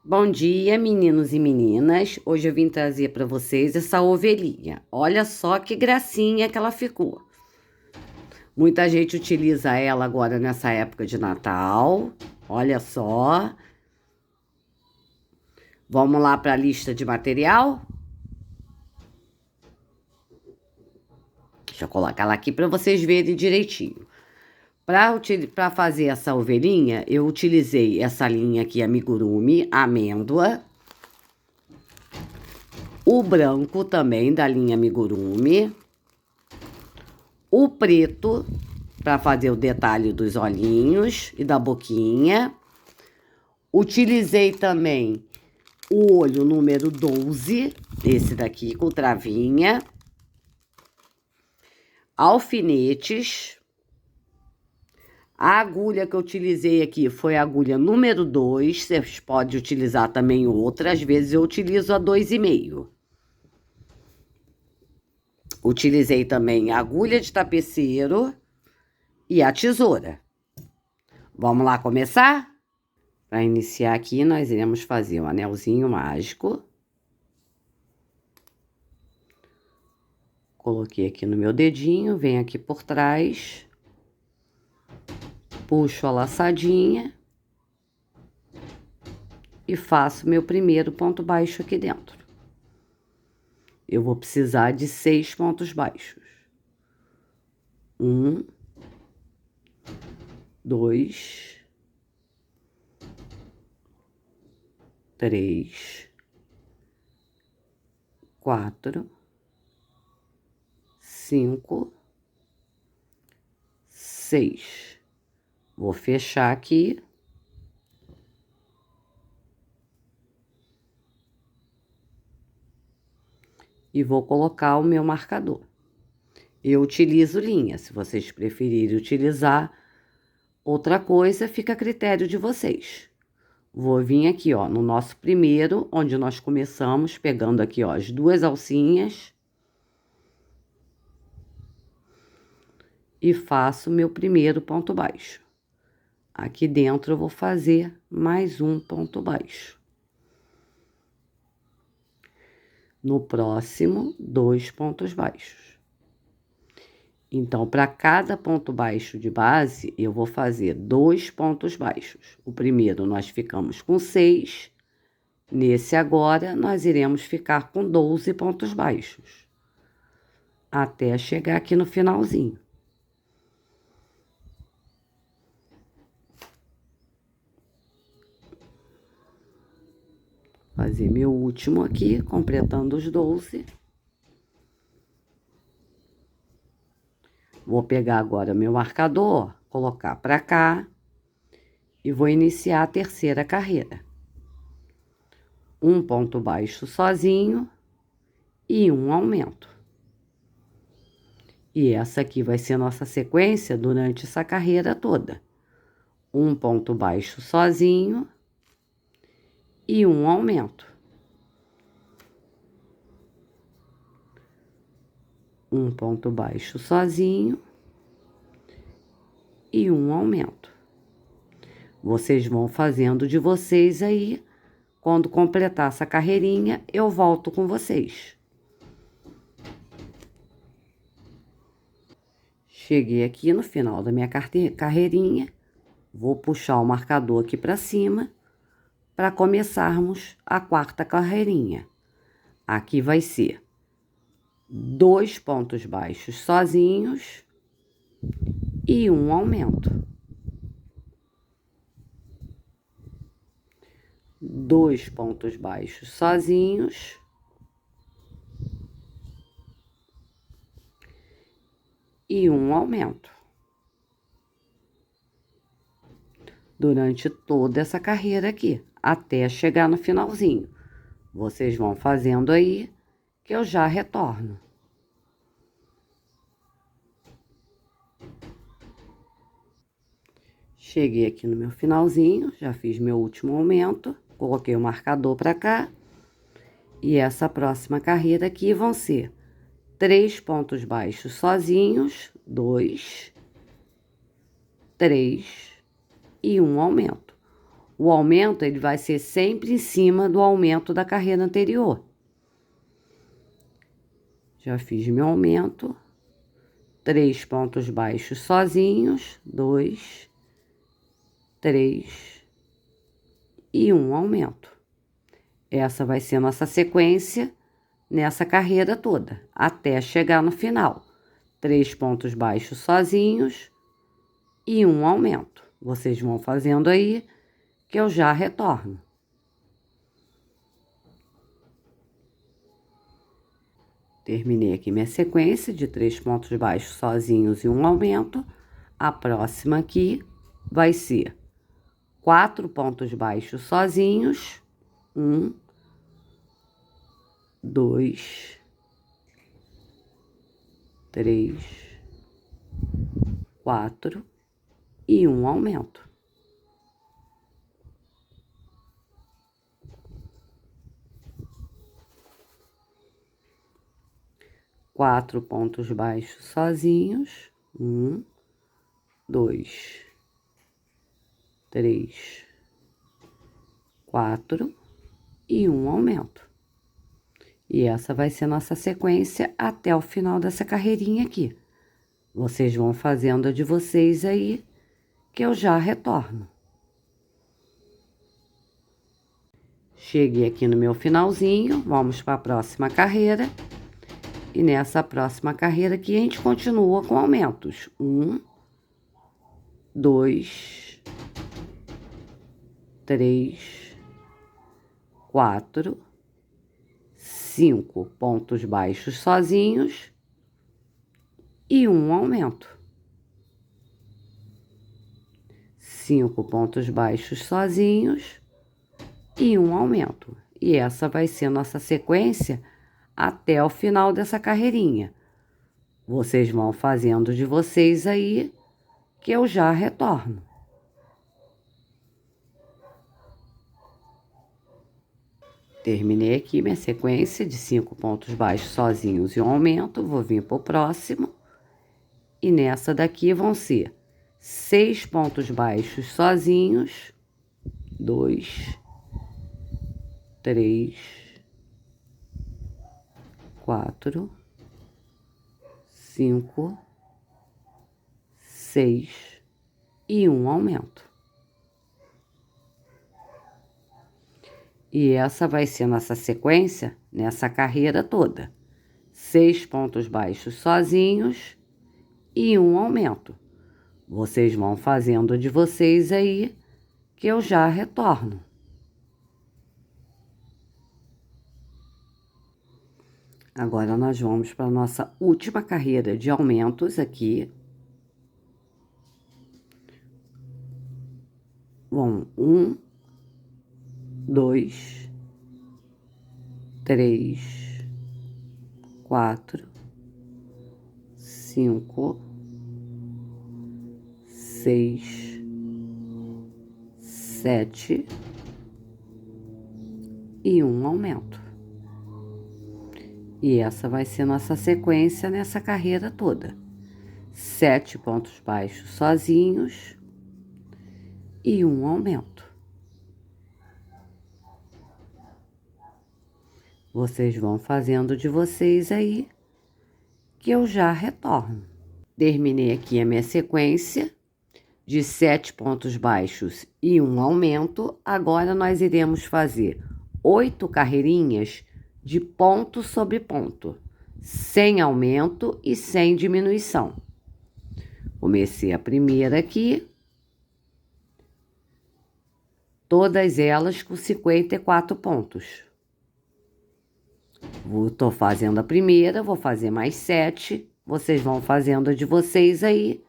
Bom dia, meninos e meninas. Hoje eu vim trazer para vocês essa ovelhinha. Olha só que gracinha que ela ficou. Muita gente utiliza ela agora nessa época de Natal. Olha só. Vamos lá para a lista de material? Deixa eu colocar ela aqui para vocês verem direitinho. Para fazer essa ovelhinha, eu utilizei essa linha aqui, amigurumi, amêndoa. O branco também, da linha amigurumi. O preto, para fazer o detalhe dos olhinhos e da boquinha. Utilizei também o olho número 12, esse daqui com travinha. Alfinetes. A agulha que eu utilizei aqui foi a agulha número 2. Vocês podem utilizar também outra. Às vezes eu utilizo a 2,5. Utilizei também a agulha de tapeceiro e a tesoura. Vamos lá começar? Para iniciar aqui, nós iremos fazer um anelzinho mágico. Coloquei aqui no meu dedinho, venho aqui por trás. Puxo a laçadinha. E faço meu primeiro ponto baixo aqui dentro. Eu vou precisar de 6 pontos baixos. 1, 2, 3, 4, 5, 6. Vou fechar aqui. E vou colocar o meu marcador. Eu utilizo linha. Se vocês preferirem utilizar outra coisa, fica a critério de vocês. Vou vir aqui, ó, no nosso primeiro, onde nós começamos, pegando aqui, ó, as 2 alcinhas. E faço meu primeiro ponto baixo. Aqui dentro eu vou fazer mais um ponto baixo. No próximo, 2 pontos baixos. Então, para cada ponto baixo de base, eu vou fazer 2 pontos baixos. O primeiro nós ficamos com 6. Nesse agora, nós iremos ficar com 12 pontos baixos. Até chegar aqui no finalzinho. Fazer meu último aqui, completando os 12. Vou pegar agora meu marcador, colocar para cá e vou iniciar a terceira carreira. Um ponto baixo sozinho e um aumento. E essa aqui vai ser nossa sequência durante essa carreira toda. Um ponto baixo sozinho e um aumento. Um ponto baixo sozinho e um aumento. Vocês vão fazendo de vocês aí. Quando completar essa carreirinha, eu volto com vocês. Cheguei aqui no final da minha carreirinha. Vou puxar o marcador aqui para cima para começarmos a quarta carreirinha. Aqui vai ser 2 pontos baixos sozinhos e um aumento. 2 pontos baixos sozinhos e um aumento. Durante toda essa carreira aqui, até chegar no finalzinho. Vocês vão fazendo aí, que eu já retorno. Cheguei aqui no meu finalzinho, já fiz meu último aumento, coloquei o marcador para cá. E essa próxima carreira aqui vão ser 3 pontos baixos sozinhos, 2, 3 e um aumento. o aumento ele vai ser sempre em cima do aumento da carreira anterior. Já fiz meu aumento. 3 pontos baixos sozinhos, 2, 3 e 1 aumento. Essa vai ser nossa sequência nessa carreira toda, até chegar no final. 3 pontos baixos sozinhos e 1 aumento. Vocês vão fazendo aí, que eu já retorno. Terminei aqui minha sequência de 3 pontos baixos sozinhos e 1 aumento. A próxima aqui vai ser 4 pontos baixos sozinhos, 1, 2, 3, 4 e 1 aumento. Quatro pontos baixos sozinhos, 1, 2, 3, 4 e 1 aumento. E essa vai ser nossa sequência até o final dessa carreirinha aqui. Vocês vão fazendo a de vocês aí, que eu já retorno. Cheguei aqui no meu finalzinho, vamos para a próxima carreira. E nessa próxima carreira aqui, a gente continua com aumentos. 1, 2, 3, 4, 5 pontos baixos sozinhos e 1 aumento. 5 pontos baixos sozinhos e 1 aumento. E essa vai ser nossa sequência até o final dessa carreirinha. Vocês vão fazendo de vocês aí, que eu já retorno. Terminei aqui minha sequência de 5 pontos baixos sozinhos e 1 aumento. Vou vir para o próximo. E nessa daqui vão ser 6 pontos baixos sozinhos, 2, 3, 4, 5, 6 e 1 aumento. E essa vai ser nossa sequência nessa carreira toda. 6 pontos baixos sozinhos e 1 aumento. Vocês vão fazendo de vocês aí, que eu já retorno. Agora, nós vamos para a nossa última carreira de aumentos aqui. Bom, 1, 2, 3, 4, 5, 6, 7 e 1 aumento. E essa vai ser nossa sequência nessa carreira toda. 7 pontos baixos sozinhos e 1 aumento. Vocês vão fazendo de vocês aí, que eu já retorno. Terminei aqui a minha sequência de 7 pontos baixos e 1 aumento. Agora, nós iremos fazer 8 carreirinhas de ponto sobre ponto, sem aumento e sem diminuição. Comecei a primeira aqui, todas elas com 54 pontos. Tô fazendo a primeira, vou fazer mais 7, vocês vão fazendo a de vocês aí,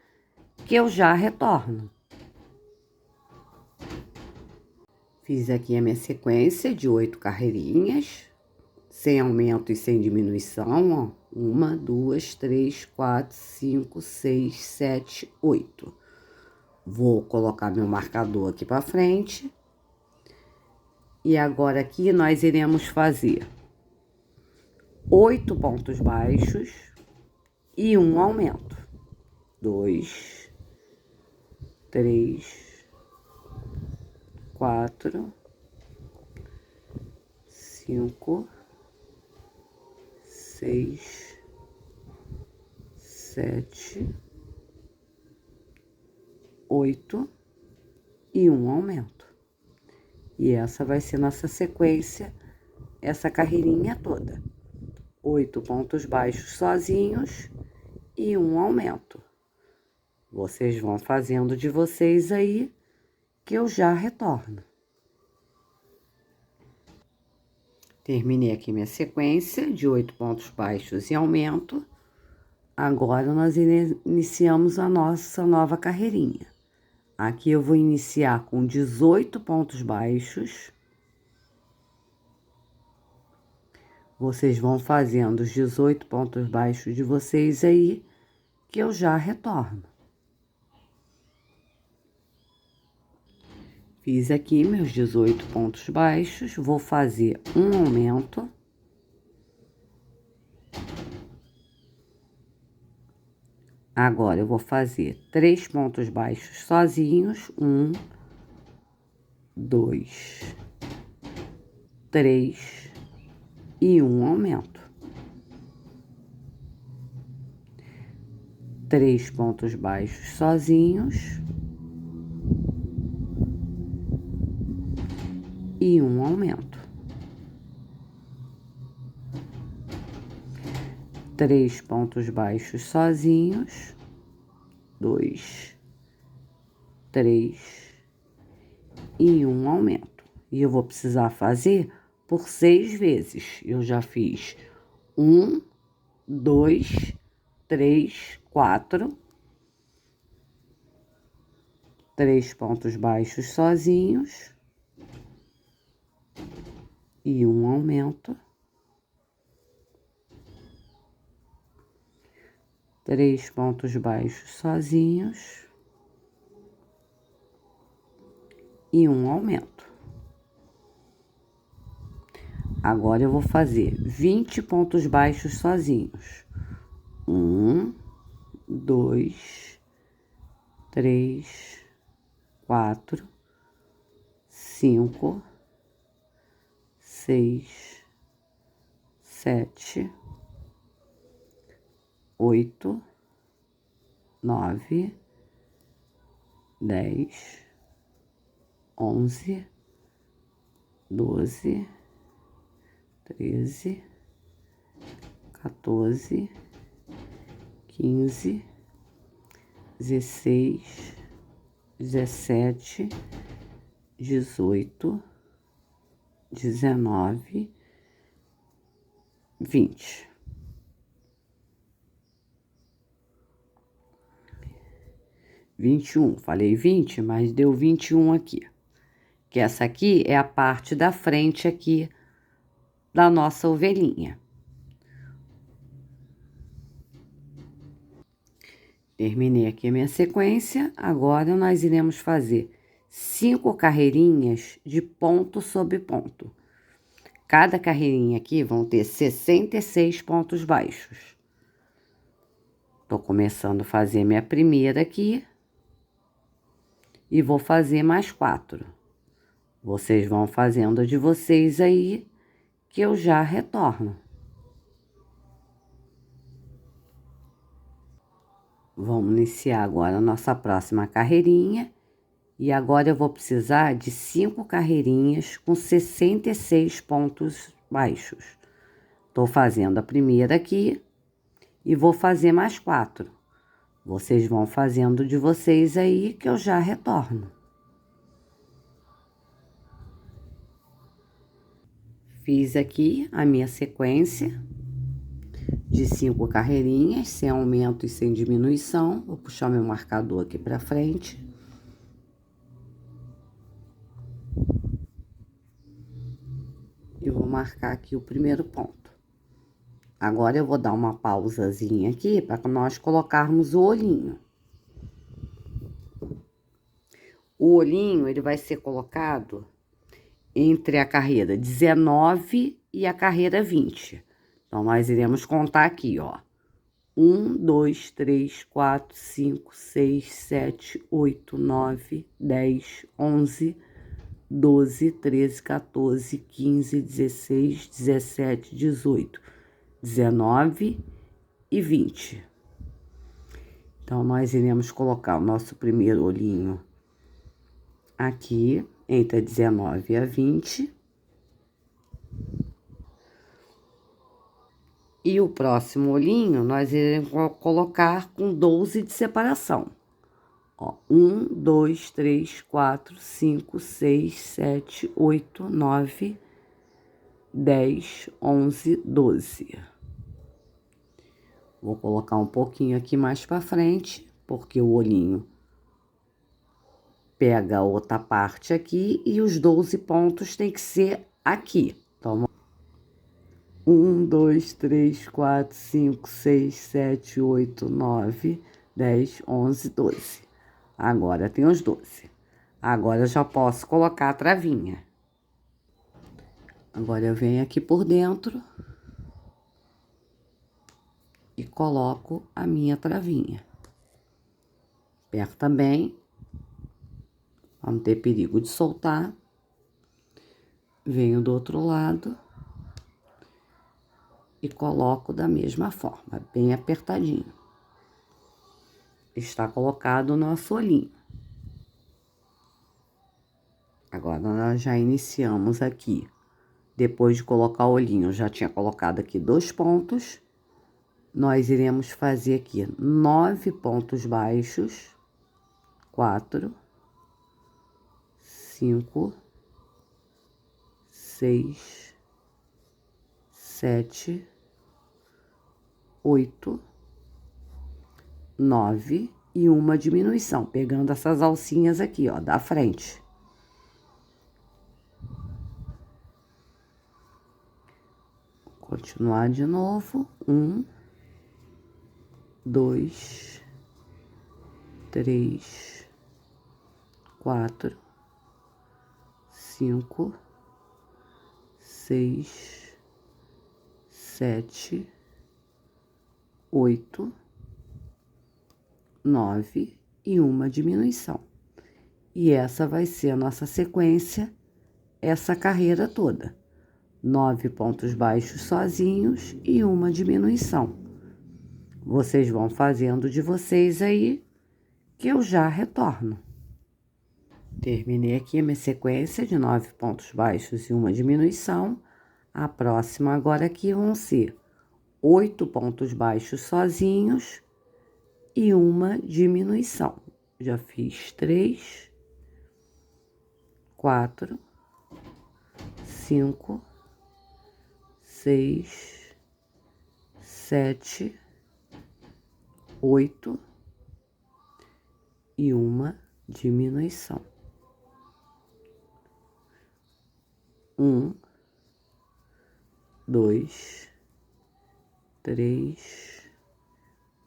que eu já retorno. Fiz aqui a minha sequência de 8 carreirinhas, sem aumento e sem diminuição, ó. 1, 2, 3, 4, 5, 6, 7, 8. Vou colocar meu marcador aqui para frente. E agora aqui nós iremos fazer 8 pontos baixos e 1 aumento. 2, 3, 4, 5, 6, 7, 8 e um aumento. E essa vai ser nossa sequência, essa carreirinha toda. 8 pontos baixos sozinhos e um aumento. Vocês vão fazendo de vocês aí, que eu já retorno. Terminei aqui minha sequência de 8 pontos baixos e aumento. Agora, nós iniciamos a nossa nova carreirinha. Aqui eu vou iniciar com 18 pontos baixos. Vocês vão fazendo os 18 pontos baixos de vocês aí, que eu já retorno. Fiz aqui meus 18 pontos baixos, vou fazer um aumento. Agora, eu vou fazer 3 pontos baixos sozinhos. 1, 2, 3 e um aumento. 3 pontos baixos sozinhos. E um aumento. 3 pontos baixos sozinhos. 2, 3 e um aumento. E eu vou precisar fazer por 6 vezes. Eu já fiz 1, 2, 3, 4. 3 pontos baixos sozinhos. E um aumento. 3 pontos baixos sozinhos. E um aumento. Agora, eu vou fazer 20 pontos baixos sozinhos. 1, 2, 3, 4, 5, 6, 7, 8, 9, 10, 11, 12, 13, 14, 15, 16, 17, 18, 19, 20. Falei 20, mas deu 21 aqui. Que essa aqui é a parte da frente aqui da nossa ovelhinha. Terminei aqui a minha sequência. Agora, nós iremos fazer 5 carreirinhas de ponto sobre ponto. Cada carreirinha aqui vão ter 66 pontos baixos. Tô começando a fazer minha primeira aqui. E vou fazer mais 4. Vocês vão fazendo a de vocês aí, que eu já retorno. Vamos iniciar agora a nossa próxima carreirinha. E agora eu vou precisar de 5 carreirinhas com 66 pontos baixos. Tô fazendo a primeira aqui e vou fazer mais 4. Vocês vão fazendo de vocês aí, que eu já retorno. Fiz aqui a minha sequência de 5 carreirinhas, sem aumento e sem diminuição. Vou puxar meu marcador aqui pra frente. E vou marcar aqui o primeiro ponto. Agora, eu vou dar uma pausazinha aqui para nós colocarmos o olhinho. O olhinho, ele vai ser colocado entre a carreira 19 e a carreira 20. Então, nós iremos contar aqui, ó. 1, 2, 3, 4, 5, 6, 7, 8, 9, 10, 11, 12, 13, 14, 15, 16, 17, 18, 19 e 20. Então, nós iremos colocar o nosso primeiro olhinho aqui, entre a 19 e a 20. E o próximo olhinho, nós iremos colocar com 12 de separação. Ó, 1, 2, 3, 4, 5, 6, 7, 8, 9, 10, 11, 12. Vou colocar um pouquinho aqui mais pra frente, porque o olhinho pega a outra parte aqui e os 12 pontos tem que ser aqui. Então, 1, 2, 3, 4, 5, 6, 7, 8, 9, 10, 11, 12. Agora tem os 12. Agora eu já posso colocar a travinha. Agora eu venho aqui por dentro e coloco a minha travinha. Aperta bem, para não ter perigo de soltar. Venho do outro lado e coloco da mesma forma, bem apertadinho. Está colocado o nosso olhinho. Agora, nós já iniciamos aqui. Depois de colocar o olhinho, já tinha colocado aqui 2 pontos. Nós iremos fazer aqui 9 pontos baixos. 4, 5, 6, 7, 8, 9 e uma diminuição, pegando essas alcinhas aqui, ó, da frente. Vou continuar de novo. 1, 2, 3, 4, 5, 6, 7, 8, 9 e uma diminuição. E essa vai ser a nossa sequência, essa carreira toda. 9 pontos baixos sozinhos e uma diminuição. Vocês vão fazendo de vocês aí, que eu já retorno. Terminei aqui a minha sequência de 9 pontos baixos e uma diminuição. A próxima agora aqui vão ser 8 pontos baixos sozinhos e uma diminuição. Já fiz 3, 4, 5, 6, 7, 8 e uma diminuição. 1, 2, 3,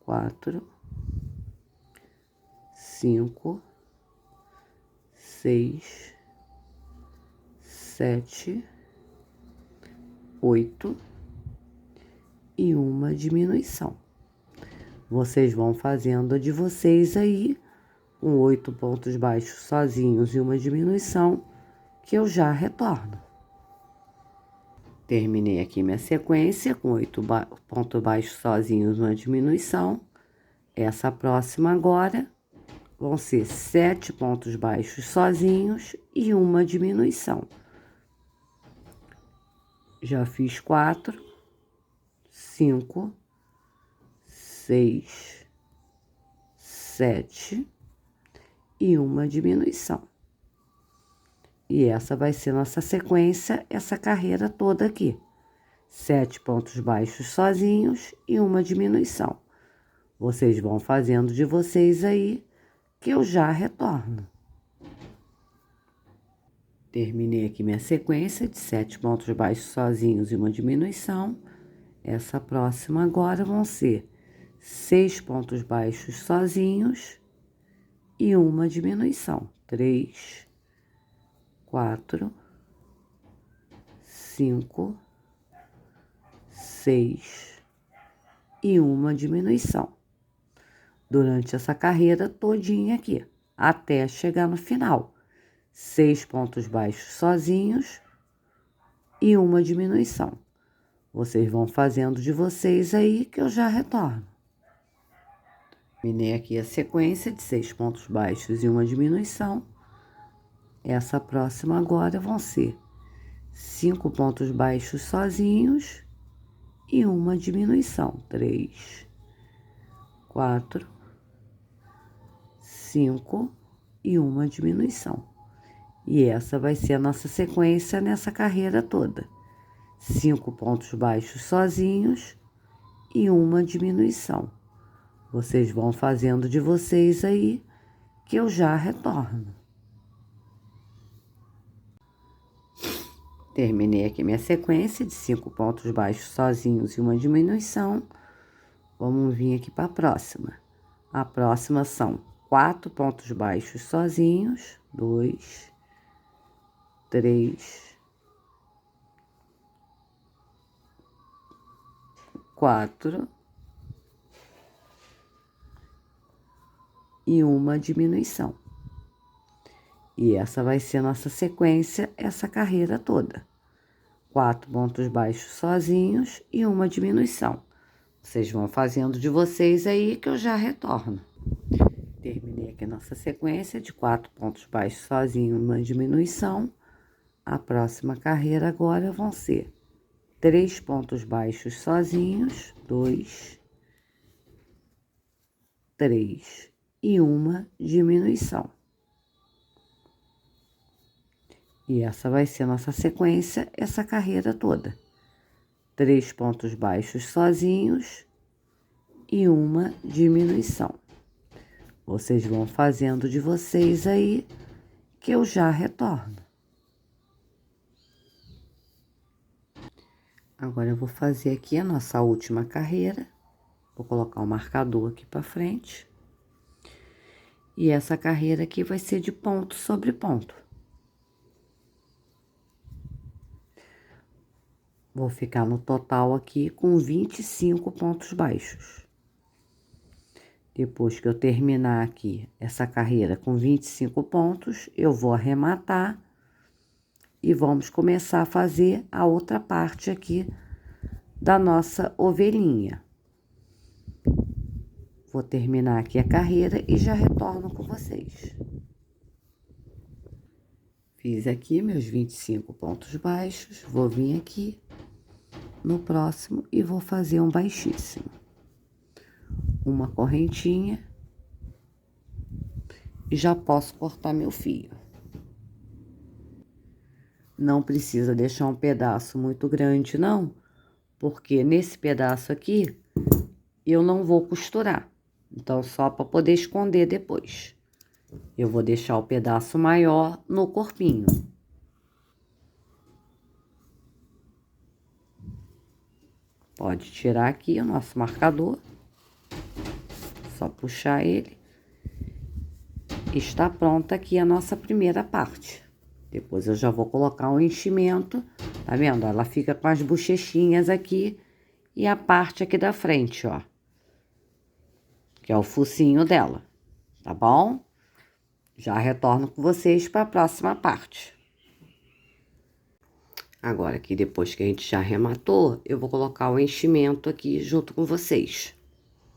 4, 5, 6, 7, 8 e uma diminuição. Vocês vão fazendo a de vocês aí, com 8 pontos baixos sozinhos e uma diminuição, que eu já retorno. Terminei aqui minha sequência com 8 pontos baixos sozinhos e uma diminuição. Essa próxima agora vão ser 7 pontos baixos sozinhos e uma diminuição. Já fiz 4, 5, 6, 7 e uma diminuição. E essa vai ser nossa sequência, essa carreira toda aqui. 7 pontos baixos sozinhos e uma diminuição. Vocês vão fazendo de vocês aí, que eu já retorno. Terminei aqui minha sequência de 7 pontos baixos sozinhos e uma diminuição. Essa próxima agora vão ser 6 pontos baixos sozinhos e uma diminuição. 3, 4, 5, 6 e uma diminuição. Durante essa carreira todinha aqui, até chegar no final. 6 pontos baixos sozinhos e uma diminuição. Vocês vão fazendo de vocês aí que eu já retorno. Terminei aqui a sequência de 6 pontos baixos e uma diminuição. Essa próxima agora vão ser 5 pontos baixos sozinhos e uma diminuição. 3, 4, 5 e uma diminuição. E essa vai ser a nossa sequência nessa carreira toda. 5 pontos baixos sozinhos e uma diminuição. Vocês vão fazendo de vocês aí que eu já retorno. Terminei aqui minha sequência de 5 pontos baixos sozinhos e uma diminuição. Vamos vir aqui para a próxima. A próxima são 4 pontos baixos sozinhos. 2, 3, 4 e uma diminuição. E essa vai ser a nossa sequência, essa carreira toda. 4 pontos baixos sozinhos e uma diminuição. Vocês vão fazendo de vocês aí que eu já retorno. Terminei aqui nossa sequência de 4 pontos baixos sozinhos e uma diminuição. A próxima carreira agora vão ser 3 pontos baixos sozinhos, 2, 3 e uma diminuição. E essa vai ser a nossa sequência, essa carreira toda. 3 pontos baixos sozinhos e uma diminuição. Vocês vão fazendo de vocês aí que eu já retorno. Agora eu vou fazer aqui a nossa última carreira. Vou colocar o marcador aqui para frente. E essa carreira aqui vai ser de ponto sobre ponto. Vou ficar no total aqui com 25 pontos baixos. Depois que eu terminar aqui essa carreira com 25 pontos, eu vou arrematar e vamos começar a fazer a outra parte aqui da nossa ovelhinha. Vou terminar aqui a carreira e já retorno com vocês. Fiz aqui meus 25 pontos baixos, vou vir aqui no próximo e vou fazer um baixíssimo. Uma correntinha e já posso cortar meu fio. Não precisa deixar um pedaço muito grande, não, porque nesse pedaço aqui eu não vou costurar. Então, só para poder esconder depois. Eu vou deixar o pedaço maior no corpinho. Pode tirar aqui o nosso marcador. Só puxar ele. Está pronta aqui a nossa primeira parte. Depois eu já vou colocar o enchimento. Tá vendo? Ela fica com as bochechinhas aqui e a parte aqui da frente, ó. Que é o focinho dela, tá bom? Já retorno com vocês para a próxima parte. Agora que depois que a gente já arrematou, eu vou colocar o enchimento aqui junto com vocês.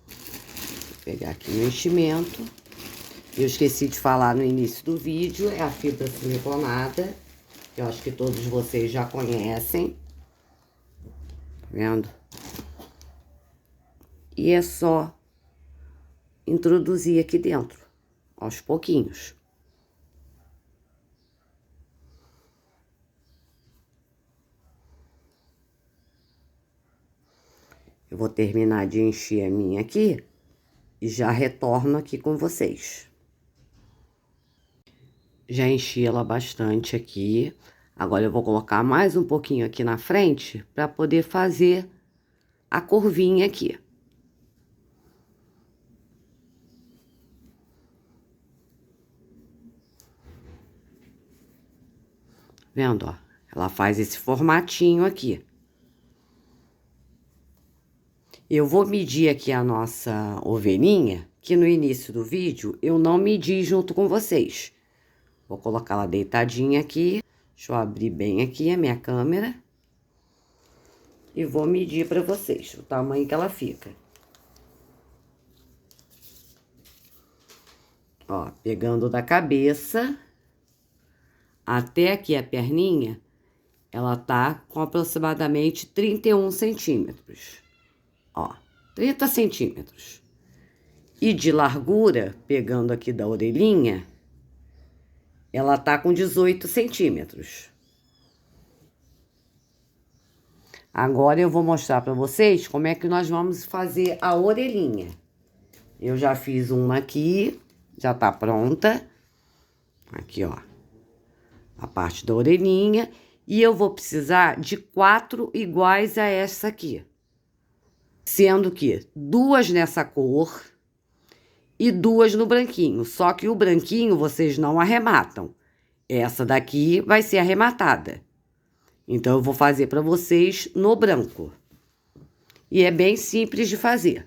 Vou pegar aqui o enchimento. Eu esqueci de falar no início do vídeo, é a fibra siliconada, que eu acho que todos vocês já conhecem. Tá vendo? E é só introduzir aqui dentro, aos pouquinhos. Eu vou terminar de encher a minha aqui e já retorno aqui com vocês. Já enchi ela bastante aqui. Agora eu vou colocar mais um pouquinho aqui na frente para poder fazer a curvinha aqui. Vendo, ó? Ela faz esse formatinho aqui. Eu vou medir aqui a nossa ovelhinha, que no início do vídeo eu não medi junto com vocês. Vou colocar ela deitadinha aqui. Deixa eu abrir bem aqui a minha câmera. E vou medir pra vocês o tamanho que ela fica. Ó, pegando da cabeça até aqui a perninha, ela tá com aproximadamente 31 centímetros. Ó, 30 centímetros. E de largura, pegando aqui da orelhinha, ela tá com 18 centímetros. Agora eu vou mostrar pra vocês como é que nós vamos fazer a orelhinha. Eu já fiz uma aqui, já tá pronta. Aqui, ó, a parte da orelhinha. E eu vou precisar de 4 iguais a essa aqui. Sendo que 2 nessa cor e 2 no branquinho. Só que o branquinho vocês não arrematam. Essa daqui vai ser arrematada. Então, eu vou fazer para vocês no branco. E é bem simples de fazer.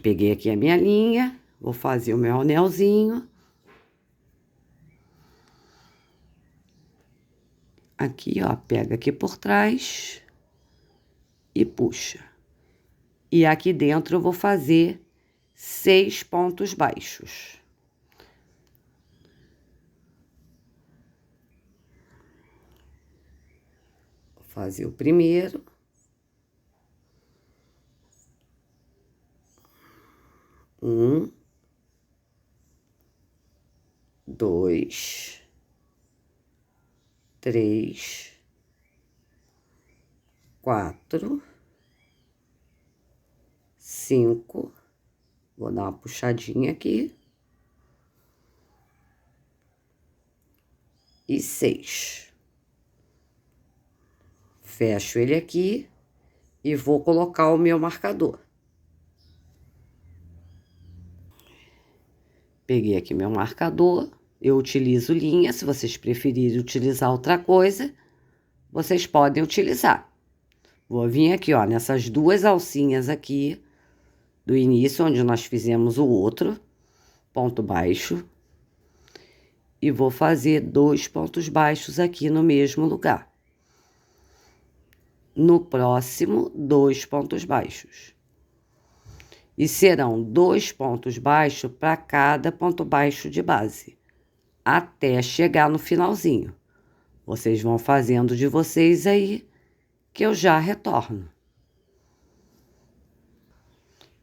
Peguei aqui a minha linha, vou fazer o meu anelzinho. Aqui, ó, pega aqui por trás e puxa. E aqui dentro eu vou fazer 6 pontos baixos. Vou fazer o primeiro. Um, 2, 3, 4, 5. Vou dar uma puxadinha aqui. E 6. Fecho ele aqui e vou colocar o meu marcador. Peguei aqui meu marcador. Eu utilizo linha. Se vocês preferirem utilizar outra coisa, vocês podem utilizar. Vou vir aqui, ó, nessas 2 alcinhas aqui do início, onde nós fizemos o outro ponto baixo. E vou fazer 2 pontos baixos aqui no mesmo lugar. No próximo, 2 pontos baixos. E serão 2 pontos baixos para cada ponto baixo de base, até chegar no finalzinho. Vocês vão fazendo de vocês aí, que eu já retorno.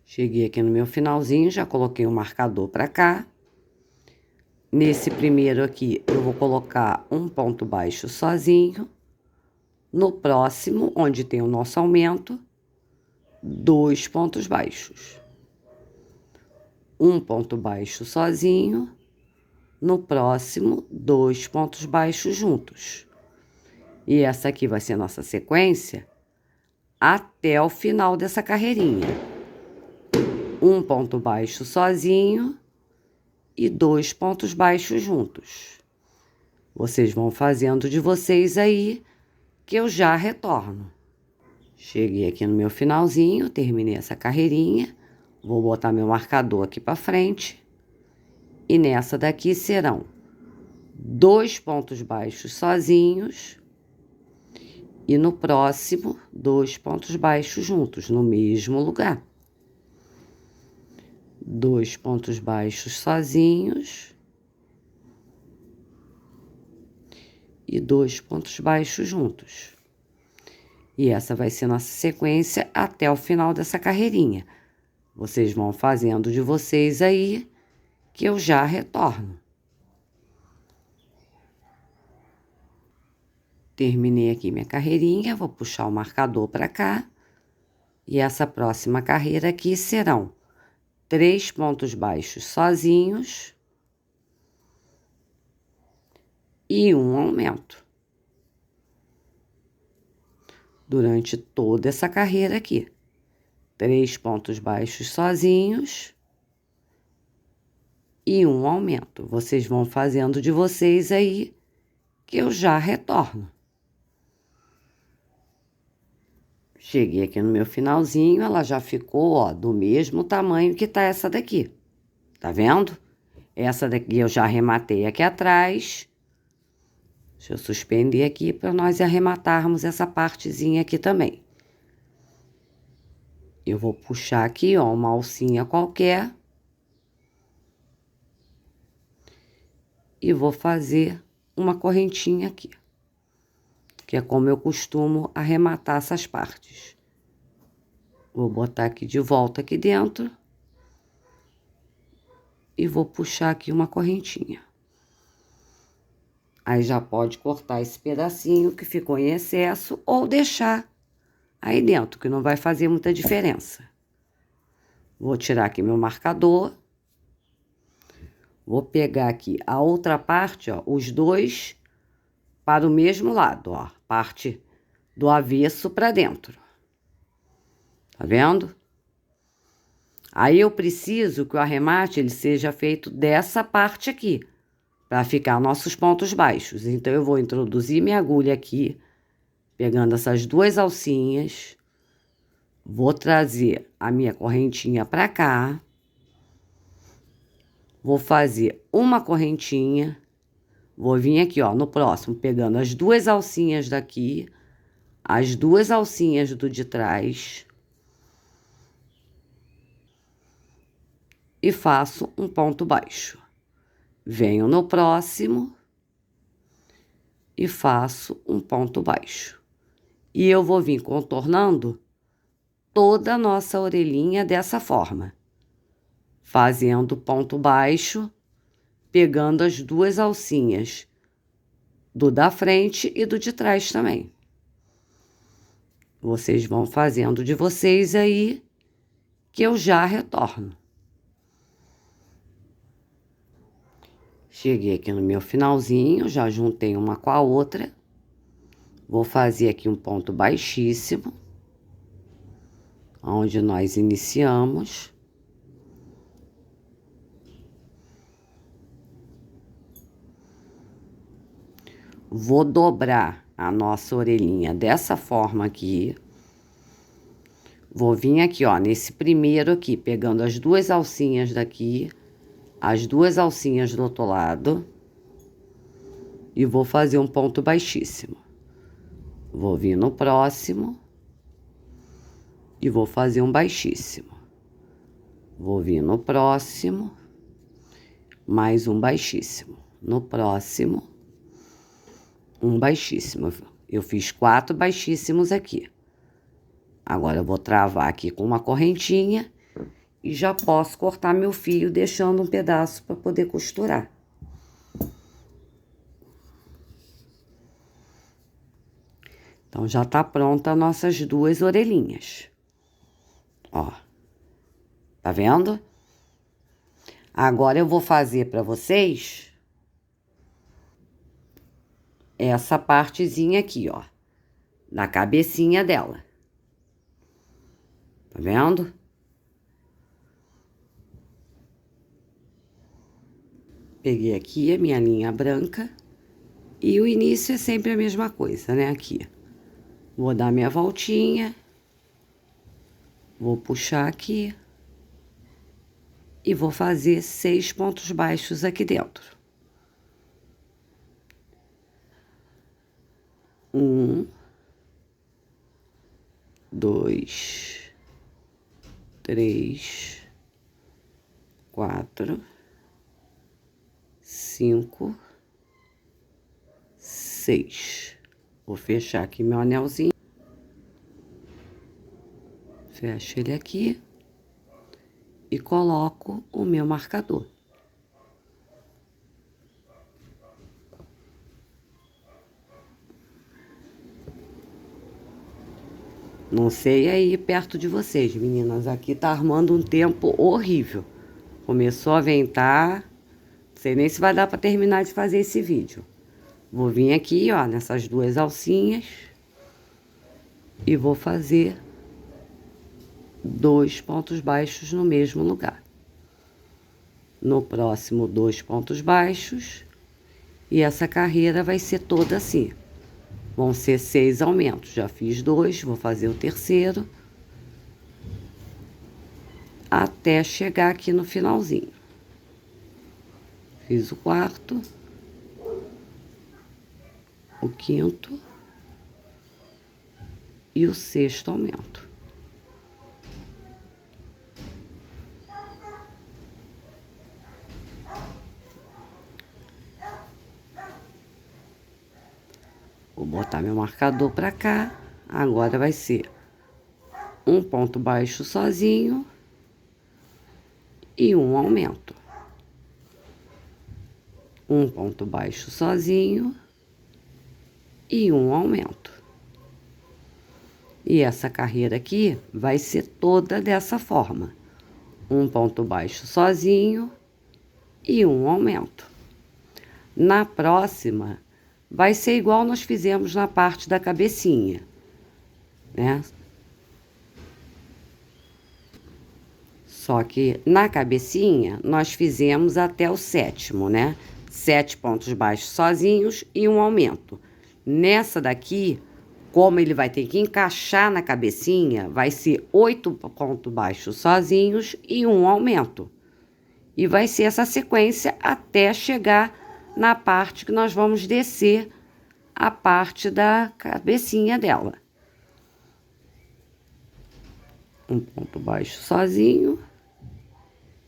Cheguei aqui no meu finalzinho, já coloquei o marcador para cá. Nesse primeiro aqui, eu vou colocar um ponto baixo sozinho. No próximo, onde tem o nosso aumento, 2 pontos baixos. Um ponto baixo sozinho. No próximo, 2 pontos baixos juntos. E essa aqui vai ser a nossa sequência até o final dessa carreirinha. Um ponto baixo sozinho e 2 pontos baixos juntos. Vocês vão fazendo de vocês aí, que eu já retorno. Cheguei aqui no meu finalzinho, terminei essa carreirinha. Vou botar meu marcador aqui para frente. E nessa daqui serão 2 pontos baixos sozinhos. E no próximo, 2 pontos baixos juntos, no mesmo lugar. 2 pontos baixos sozinhos. E 2 pontos baixos juntos. E essa vai ser nossa sequência até o final dessa carreirinha. Vocês vão fazendo de vocês aí, que eu já retorno. Terminei aqui minha carreirinha, vou puxar o marcador para cá. E essa próxima carreira aqui serão 3 pontos baixos sozinhos e um aumento. Durante toda essa carreira aqui. 3 pontos baixos sozinhos e um aumento. Vocês vão fazendo de vocês aí, que eu já retorno. Cheguei aqui no meu finalzinho, ela já ficou, ó, do mesmo tamanho que tá essa daqui. Tá vendo? Essa daqui eu já arrematei aqui atrás. Deixa eu suspender aqui para nós arrematarmos essa partezinha aqui também. Eu vou puxar aqui, ó, uma alcinha qualquer. E vou fazer uma correntinha aqui. Que é como eu costumo arrematar essas partes. Vou botar aqui de volta aqui dentro. E vou puxar aqui uma correntinha. Aí já pode cortar esse pedacinho que ficou em excesso ou deixar aí dentro, que não vai fazer muita diferença. Vou tirar aqui meu marcador. Vou pegar aqui a outra parte, ó, os dois para o mesmo lado, ó, parte do avesso para dentro. Tá vendo? Aí eu preciso que o arremate ele seja feito dessa parte aqui, para ficar nossos pontos baixos. Então eu vou introduzir minha agulha aqui, pegando essas duas alcinhas, vou trazer a minha correntinha para cá, vou fazer uma correntinha, vou vir aqui, ó, no próximo, pegando as duas alcinhas daqui, as duas alcinhas do de trás, e faço um ponto baixo. Venho no próximo e faço um ponto baixo. E eu vou vir contornando toda a nossa orelhinha dessa forma, fazendo ponto baixo, pegando as duas alcinhas do da frente e do de trás também. Vocês vão fazendo de vocês aí, que eu já retorno. Cheguei aqui no meu finalzinho, já juntei uma com a outra. Vou fazer aqui um ponto baixíssimo, onde nós iniciamos. Vou dobrar a nossa orelhinha dessa forma aqui. Vou vir aqui, ó, nesse primeiro aqui, pegando as duas alcinhas daqui, as duas alcinhas do outro lado, e vou fazer um ponto baixíssimo. Vou vir no próximo e vou fazer um baixíssimo. Vou vir no próximo, mais um baixíssimo. No próximo, um baixíssimo. Eu fiz 4 baixíssimos aqui. Agora eu vou travar aqui com uma correntinha e já posso cortar meu fio, deixando um pedaço para poder costurar. Então, já tá pronta as nossas duas orelhinhas. Ó, tá vendo? Agora eu vou fazer para vocês essa partezinha aqui, ó, da cabecinha dela. Tá vendo? Peguei aqui a minha linha branca e o início é sempre a mesma coisa, né? Aqui. Vou dar minha voltinha, vou puxar aqui e vou fazer 6 pontos baixos aqui dentro. 1, 2, 3, 4, 5, 6. Vou fechar aqui meu anelzinho. Fecho ele aqui e coloco o meu marcador. Não sei aí perto de vocês, meninas, aqui tá armando um tempo horrível. Começou a ventar, não sei nem se vai dar pra terminar de fazer esse vídeo. Vou vir aqui, ó, nessas duas alcinhas e vou fazer 2 pontos baixos no mesmo lugar. No próximo, 2 pontos baixos, e essa carreira vai ser toda assim. Vão ser 6 aumentos. Já fiz 2, vou fazer o terceiro. Até chegar aqui no finalzinho. Fiz o quarto. O quinto. E o sexto aumento. Vou botar meu marcador pra cá. Agora vai ser um ponto baixo sozinho e um aumento. Um ponto baixo sozinho e um aumento. E essa carreira aqui vai ser toda dessa forma. Um ponto baixo sozinho e um aumento. Na próxima, vai ser igual nós fizemos na parte da cabecinha, né? Só que na cabecinha, nós fizemos até o sétimo, né? 7 pontos baixos sozinhos e um aumento. Nessa daqui, como ele vai ter que encaixar na cabecinha, vai ser 8 pontos baixos sozinhos e um aumento. E vai ser essa sequência até chegar na parte que nós vamos descer a parte da cabecinha dela. Um ponto baixo sozinho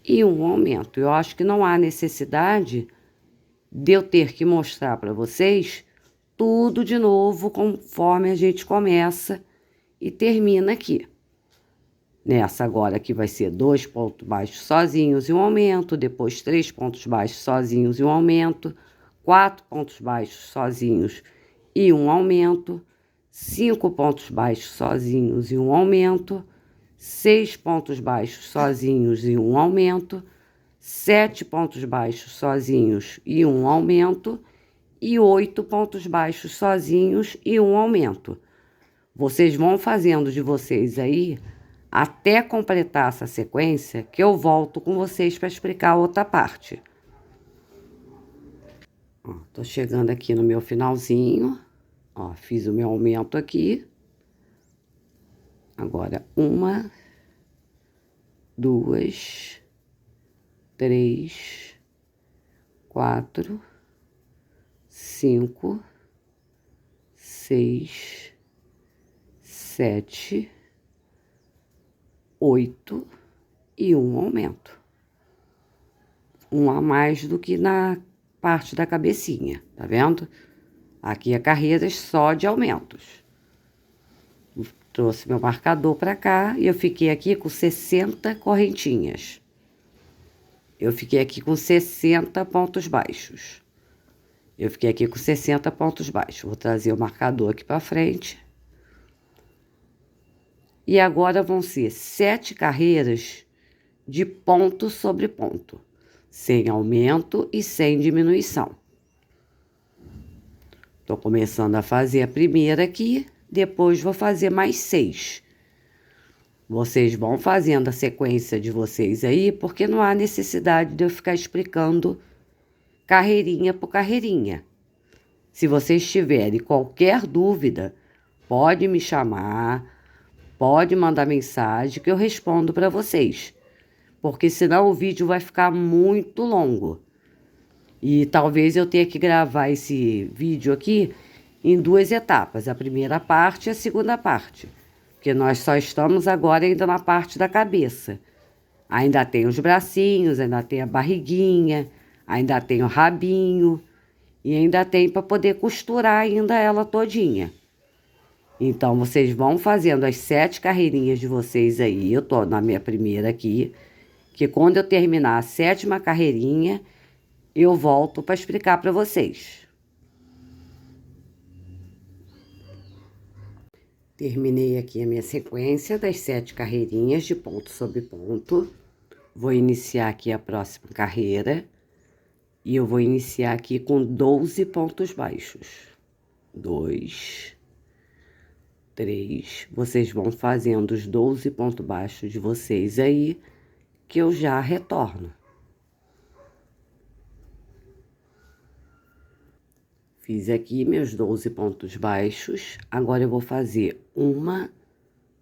e um aumento. Eu acho que não há necessidade de eu ter que mostrar para vocês tudo de novo conforme a gente começa e termina aqui. Nessa agora aqui vai ser 2 pontos baixos sozinhos e um aumento, depois 3 pontos baixos sozinhos e um aumento, 4 pontos baixos sozinhos e um aumento, 5 pontos baixos sozinhos e um aumento, 6 pontos baixos sozinhos e um aumento, 7 pontos baixos sozinhos e um aumento e 8 pontos baixos sozinhos e um aumento. Vocês vão fazendo de vocês aí até completar essa sequência, que eu volto com vocês para explicar a outra parte. Ó, tô chegando aqui no meu finalzinho. Ó, fiz o meu aumento aqui. Agora, 1, 2, 3, 4, 5, 6, 7, 8 e um aumento. Um a mais do que na parte da cabecinha, tá vendo? Aqui é carreiras só de aumentos. Trouxe meu marcador para cá e eu fiquei aqui com 60 correntinhas. Eu fiquei aqui com 60 pontos baixos. Eu fiquei aqui com 60 pontos baixos. Vou trazer o marcador aqui para frente. E agora vão ser 7 carreiras de ponto sobre ponto, sem aumento e sem diminuição. Tô começando a fazer a primeira aqui, depois vou fazer mais 6. Vocês vão fazendo a sequência de vocês aí, porque não há necessidade de eu ficar explicando carreirinha por carreirinha. Se vocês tiverem qualquer dúvida, pode me chamar, pode mandar mensagem que eu respondo para vocês. Porque senão o vídeo vai ficar muito longo. E talvez eu tenha que gravar esse vídeo aqui em 2 etapas, a primeira parte e a segunda parte. Porque nós só estamos agora ainda na parte da cabeça. Ainda tem os bracinhos, ainda tem a barriguinha, ainda tem o rabinho e ainda tem para poder costurar ainda ela todinha. Então, vocês vão fazendo as 7 carreirinhas de vocês aí. Eu tô na minha primeira aqui, que quando eu terminar a 7ª carreirinha, eu volto para explicar para vocês. Terminei aqui a minha sequência das 7 carreirinhas de ponto sobre ponto. Vou iniciar aqui a próxima carreira. E eu vou iniciar aqui com 12 pontos baixos. 2, 3. Vocês vão fazendo os 12 pontos baixos de vocês aí, que eu já retorno. Fiz aqui meus 12 pontos baixos. Agora eu vou fazer 1,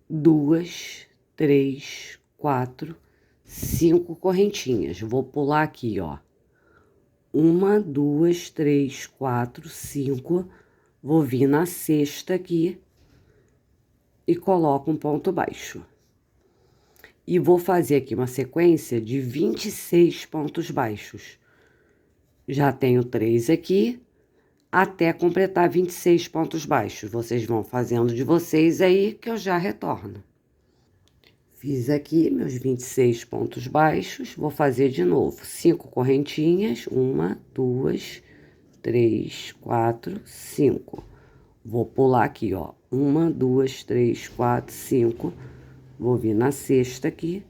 2, 3, 4, 5 correntinhas. Vou pular aqui, ó. 1, 2, 3, 4, 5. Vou vir na sexta aqui e coloco um ponto baixo. E vou fazer aqui uma sequência de 26 pontos baixos. Já tenho 3 aqui, até completar 26 pontos baixos. Vocês vão fazendo de vocês aí que eu já retorno. Fiz aqui meus 26 pontos baixos, vou fazer de novo 5 correntinhas, 1, 2, 3, 4, 5. Vou pular aqui, ó, 1, 2, 3, 4, 5. Vou vir na sexta aqui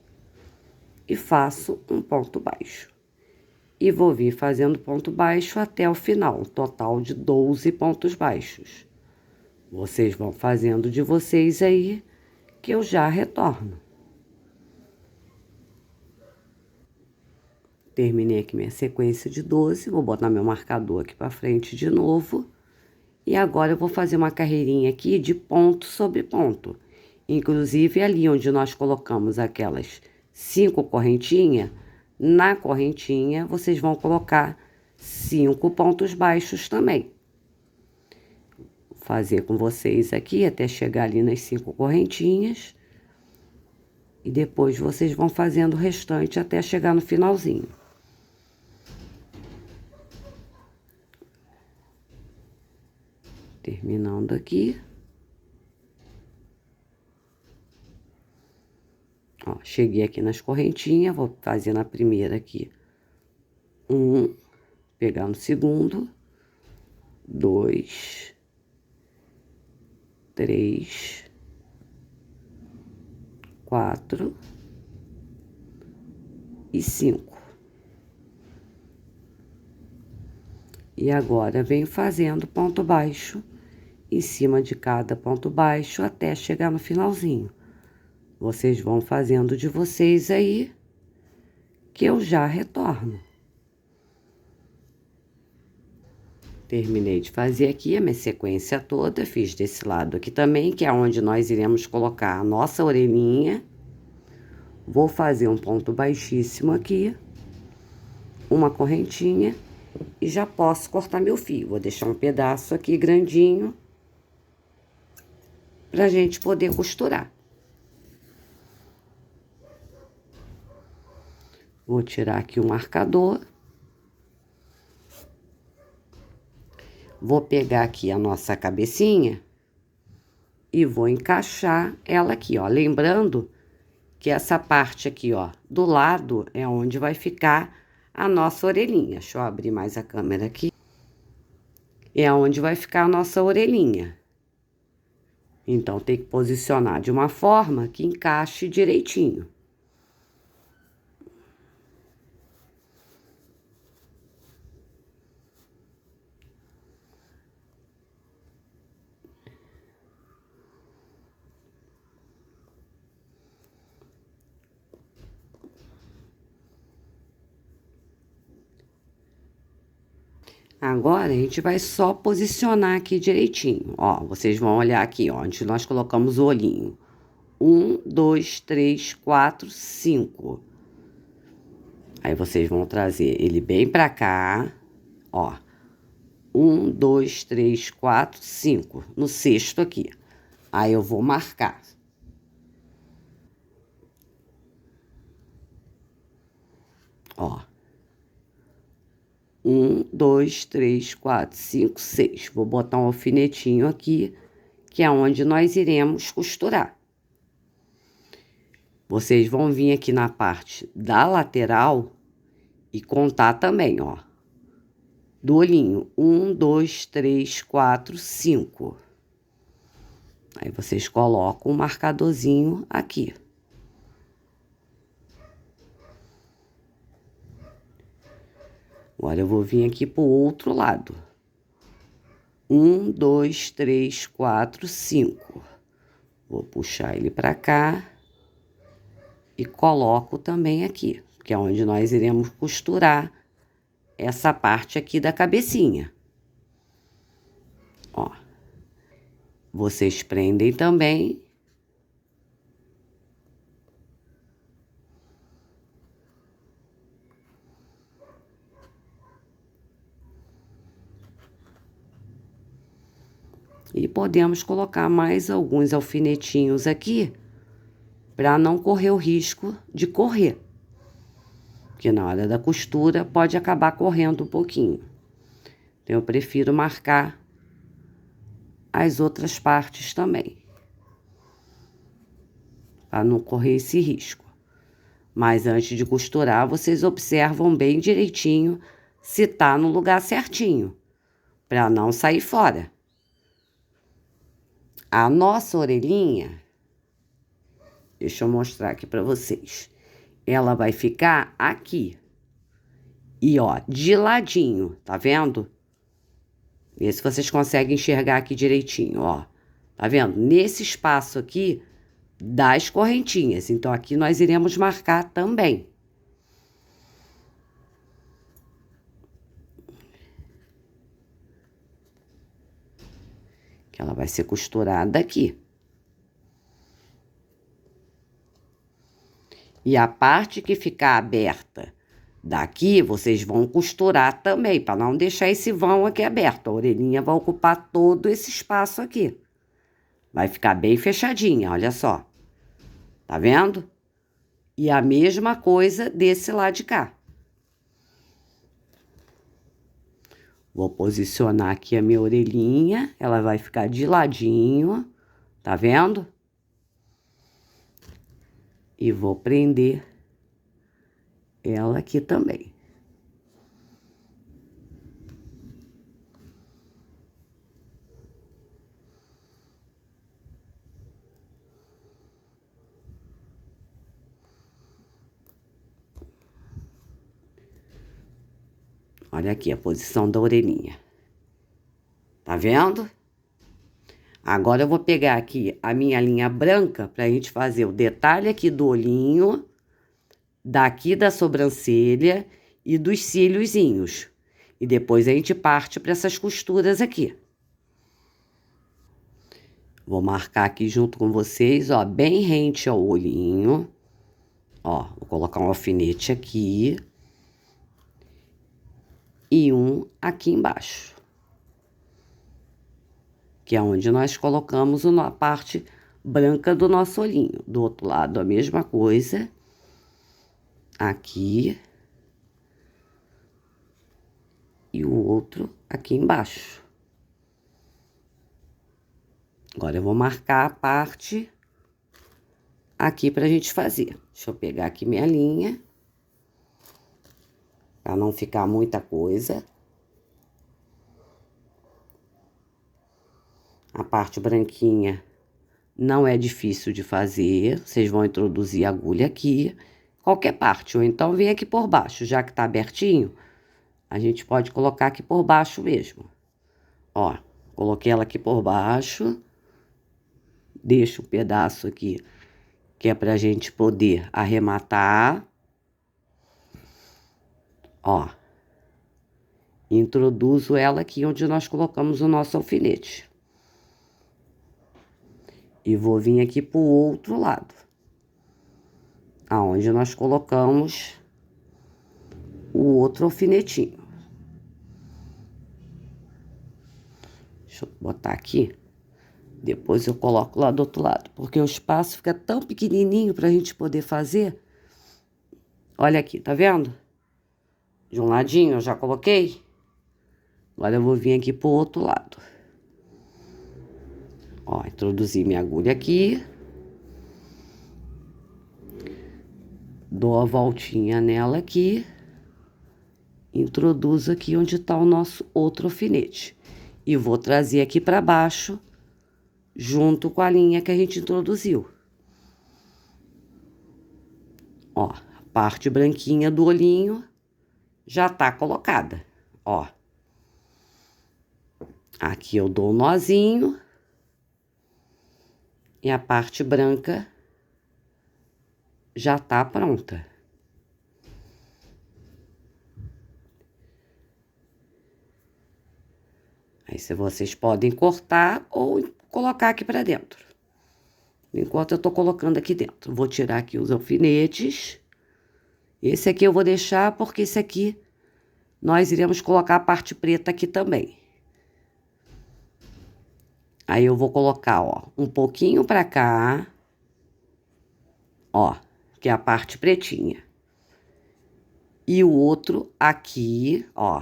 e faço um ponto baixo. E vou vir fazendo ponto baixo até o final, um total de 12 pontos baixos. Vocês vão fazendo de vocês aí, que eu já retorno. Terminei aqui minha sequência de 12, vou botar meu marcador aqui pra frente de novo. E agora eu vou fazer uma carreirinha aqui de ponto sobre ponto. Inclusive, ali onde nós colocamos aquelas 5 correntinhas, na correntinha vocês vão colocar 5 pontos baixos também. Vou fazer com vocês aqui até chegar ali nas 5 correntinhas. E depois vocês vão fazendo o restante até chegar no finalzinho. Terminando aqui. Ó, cheguei aqui nas correntinhas, vou fazer na primeira aqui. 1, pegar no segundo. 2, 3, 4 e 5. E agora venho fazendo ponto baixo em cima de cada ponto baixo até chegar no finalzinho. Vocês vão fazendo de vocês aí, que eu já retorno. Terminei de fazer aqui a minha sequência toda, fiz desse lado aqui também, que é onde nós iremos colocar a nossa orelhinha. Vou fazer um ponto baixíssimo aqui, uma correntinha, e já posso cortar meu fio. Vou deixar um pedaço aqui grandinho, pra gente poder costurar. Vou tirar aqui o marcador. Vou pegar aqui a nossa cabecinha e vou encaixar ela aqui, ó. Lembrando que essa parte aqui, ó, do lado é onde vai ficar a nossa orelhinha. Deixa eu abrir mais a câmera aqui. É onde vai ficar a nossa orelhinha. Então, tem que posicionar de uma forma que encaixe direitinho. Agora, a gente vai só posicionar aqui direitinho. Ó, vocês vão olhar aqui, ó, onde nós colocamos o olhinho. 1, 2, 3, 4, 5. Aí, vocês vão trazer ele bem pra cá, ó. 1, 2, 3, 4, 5. No sexto aqui. Aí, eu vou marcar. Ó. 1, 2, 3, 4, 5, 6. Vou botar um alfinetinho aqui, que é onde nós iremos costurar. Vocês vão vir aqui na parte da lateral e contar também, ó. Do olhinho. 1, 2, 3, 4, 5. Aí, vocês colocam o marcadorzinho aqui. Agora, eu vou vir aqui pro outro lado. 1, 2, 3, 4, 5. Vou puxar ele pra cá. E coloco também aqui, que é onde nós iremos costurar essa parte aqui da cabecinha. Vocês prendem também. E podemos colocar mais alguns alfinetinhos aqui, para não correr o risco de correr. Porque na hora da costura pode acabar correndo um pouquinho. Então eu prefiro marcar as outras partes também, para não correr esse risco. Mas antes de costurar, vocês observam bem direitinho se tá no lugar certinho, para não sair fora. A nossa orelhinha, deixa eu mostrar aqui para vocês. Ela vai ficar aqui. E ó, de ladinho, tá vendo? Vê se vocês conseguem enxergar aqui direitinho, ó. Tá vendo? Nesse espaço aqui das correntinhas. Então, aqui nós iremos marcar também. Que ela vai ser costurada aqui. E a parte que ficar aberta daqui, vocês vão costurar também, para não deixar esse vão aqui aberto. A orelhinha vai ocupar todo esse espaço aqui. Vai ficar bem fechadinha, olha só. Tá vendo? E a mesma coisa desse lado de cá. Vou posicionar aqui a minha orelhinha, ela vai ficar de ladinho, tá vendo? E vou prender ela aqui também. Olha aqui a posição da orelhinha. Tá vendo? Agora eu vou pegar aqui a minha linha branca pra gente fazer o detalhe aqui do olhinho, daqui da sobrancelha e dos cíliozinhos. E depois a gente parte para essas costuras aqui. Vou marcar aqui junto com vocês, ó, bem rente ao olhinho. Ó, vou colocar um alfinete aqui. E um aqui embaixo. Que é onde nós colocamos a parte branca do nosso olhinho. Do outro lado, a mesma coisa. Aqui. E o outro aqui embaixo. Agora, eu vou marcar a parte aqui pra gente fazer. Deixa eu pegar aqui minha linha. Pra não ficar muita coisa. A parte branquinha não é difícil de fazer. Vocês vão introduzir a agulha aqui. Qualquer parte, ou então vem aqui por baixo. Já que tá abertinho, a gente pode colocar aqui por baixo mesmo. Ó, coloquei ela aqui por baixo. Deixo um pedaço aqui, que é pra gente poder arrematar. Ó. Introduzo ela aqui onde nós colocamos o nosso alfinete. E vou vir aqui pro outro lado. Aonde nós colocamos o outro alfinetinho. Deixa eu botar aqui. Depois eu coloco lá do outro lado. Porque o espaço fica tão pequenininho pra gente poder fazer. Olha aqui, tá vendo? De um ladinho eu já coloquei. Agora eu vou vir aqui pro outro lado. Ó, introduzi minha agulha aqui. Dou a voltinha nela aqui. Introduzo aqui onde tá o nosso outro alfinete. E vou trazer aqui pra baixo, junto com a linha que a gente introduziu. Ó, a parte branquinha do olhinho já tá colocada, ó. Aqui eu dou um nozinho. E a parte branca já tá pronta. Aí, se vocês podem cortar ou colocar aqui pra dentro. Enquanto eu tô colocando aqui dentro. Vou tirar aqui os alfinetes. Esse aqui eu vou deixar porque esse aqui nós iremos colocar a parte preta aqui também. Aí eu vou colocar, ó, um pouquinho pra cá. Ó, que é a parte pretinha. E o outro aqui, ó.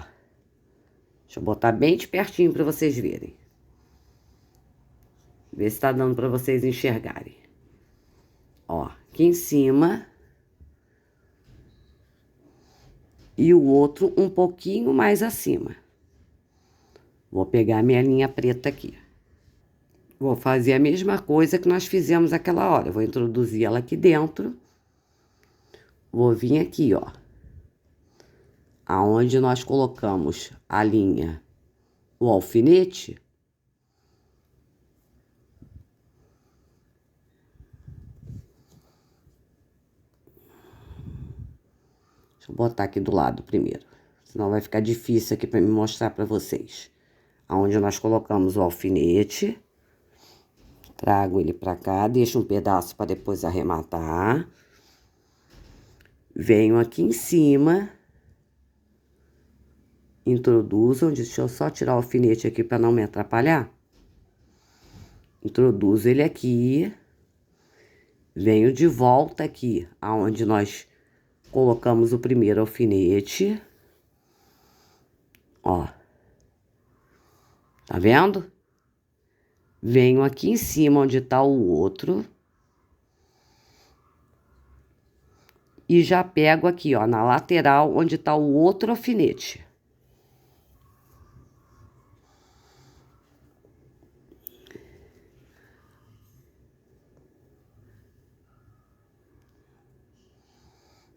Deixa eu botar bem de pertinho pra vocês verem. Ver se tá dando pra vocês enxergarem. Ó, aqui em cima. E o outro um pouquinho mais acima. Vou pegar a minha linha preta aqui. Vou fazer a mesma coisa que nós fizemos aquela hora. Vou introduzir ela aqui dentro. Vou vir aqui, ó. Aonde nós colocamos a linha, o alfinete. Deixa eu botar aqui do lado primeiro. Senão vai ficar difícil aqui para me mostrar para vocês. Aonde nós colocamos o alfinete. Trago ele para cá, deixo um pedaço para depois arrematar. Venho aqui em cima. Introduzo, deixa eu só tirar o alfinete aqui para não me atrapalhar. Introduzo ele aqui. Venho de volta aqui, aonde nós colocamos o primeiro alfinete. Ó. Tá vendo? Venho aqui em cima onde tá o outro. E já pego aqui, ó, na lateral onde tá o outro alfinete.